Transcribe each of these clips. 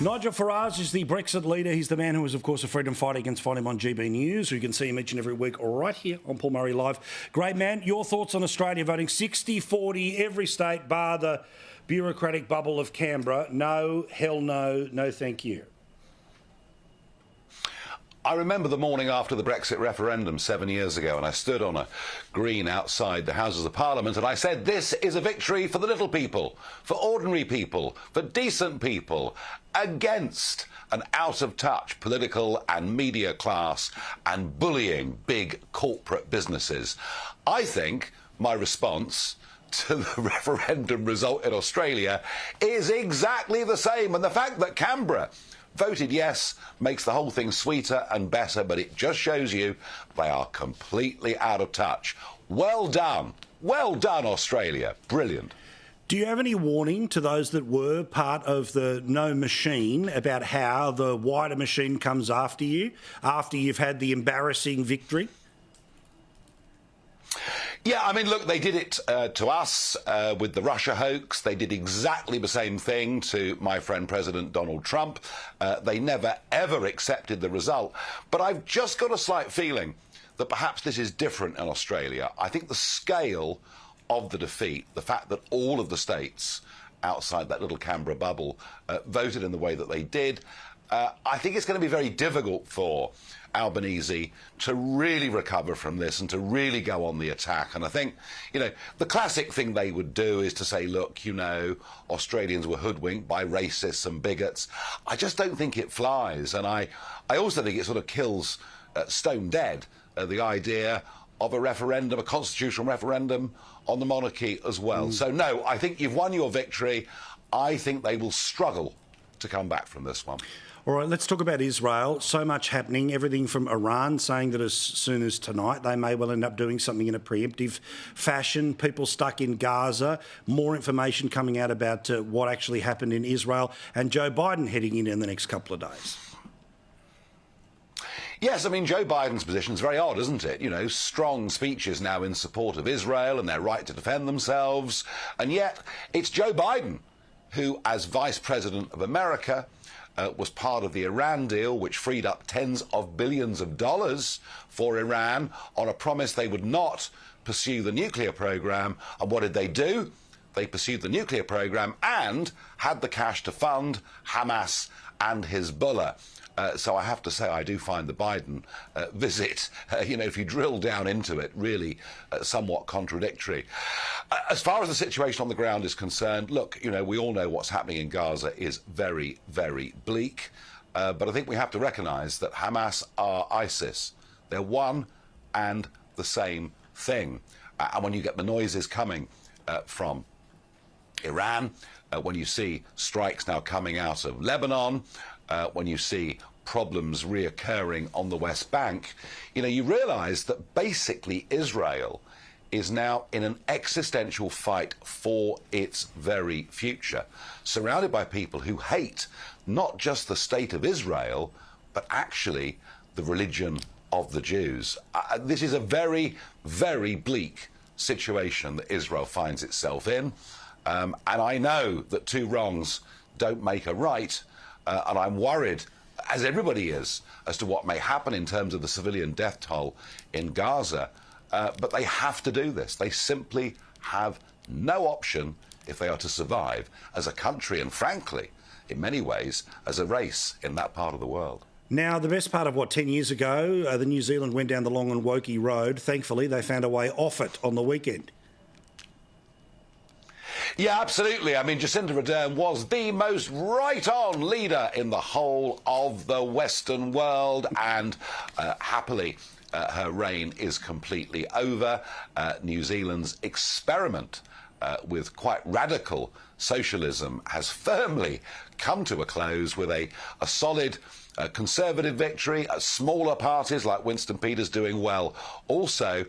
Nigel Farage is the Brexit leader. He's the man who is, of course, a freedom fighter. You can find him on GB News. You can see him each and every week right here on Paul Murray Live. Great man. Your thoughts on Australia voting 60-40, every state bar the bureaucratic bubble of Canberra. No, hell no, no thank you. I remember the morning after the Brexit referendum 7 years ago, and I stood on a green outside the Houses of Parliament and I said, this is a victory for the little people, for ordinary people, for decent people, against an out-of-touch political and media class and bullying big corporate businesses. I think my response to the referendum result in Australia is exactly the same, and the fact that Canberra voted yes makes the whole thing sweeter and better, but it just shows you they are completely out of touch. Well done, Australia. Brilliant. Do you have any warning to those that were part of the no machine about how the wider machine comes after you after you've had the embarrassing victory? Yeah, I mean, look, they did it to us with the Russia hoax. They did exactly the same thing to my friend President Donald Trump. They never, ever accepted the result. But I've just got a slight feeling that perhaps this is different in Australia. I think the scale of the defeat, the fact that all of the states outside that little Canberra bubble voted in the way that they did, I think it's going to be very difficult for Albanese to really recover from this and to really go on the attack. And I think, you know, the classic thing they would do is to say, look, you know, Australians were hoodwinked by racists and bigots. I just don't think it flies. And I also think it sort of kills stone dead the idea of a referendum, a constitutional referendum on the monarchy as well. So, no, I think you've won your victory. I think they will struggle to come back from this one. All right, let's talk about Israel. So much happening, everything from Iran saying that as soon as tonight they may well end up doing something in a preemptive fashion, people stuck in Gaza, more information coming out about what actually happened in Israel, and Joe Biden heading in the next couple of days. Yes, I mean, Joe Biden's position is very odd, isn't it? You know, strong speeches now in support of Israel and their right to defend themselves, and yet it's Joe Biden who, as Vice President of America, was part of the Iran deal, which freed up tens of billions of dollars for Iran on a promise they would not pursue the nuclear program. And what did they do? They pursued the nuclear program and had the cash to fund Hamas and Hezbollah. So I have to say, I do find the Biden visit, you know, if you drill down into it, really somewhat contradictory. As far as the situation on the ground is concerned, look, you know, we all know what's happening in Gaza is very, very bleak. But I think we have to recognise that Hamas are ISIS. They're one and the same thing. And when you get the noises coming from Iran, when you see strikes now coming out of Lebanon, when you see problems reoccurring on the West Bank, you know, you realise that basically Israel is now in an existential fight for its very future, surrounded by people who hate not just the state of Israel, but actually the religion of the Jews. This is a very, very bleak situation that Israel finds itself in. And I know that two wrongs don't make a right, and I'm worried, as everybody is, as to what may happen in terms of the civilian death toll in Gaza. But they have to do this. They simply have no option if they are to survive as a country and, frankly, in many ways, as a race in that part of the world. Now, the best part of, 10 years ago, the New Zealand went down the long and wokey road. Thankfully, they found a way off it on the weekend. Yeah, absolutely. I mean, Jacinda Ardern was the most right-on leader in the whole of the Western world, and happily, her reign is completely over. New Zealand's experiment with quite radical socialism has firmly come to a close with a solid Conservative victory, smaller parties like Winston Peters doing well. Also,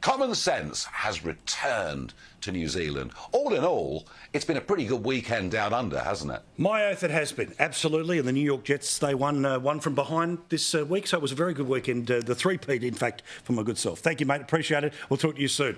common sense has returned to New Zealand. All in all, it's been a pretty good weekend down under, hasn't it? My oath it has been, absolutely. And the New York Jets, they won from behind this week, so it was a very good weekend. The three-peat, in fact, for my good self. Thank you, mate. Appreciate it. We'll talk to you soon.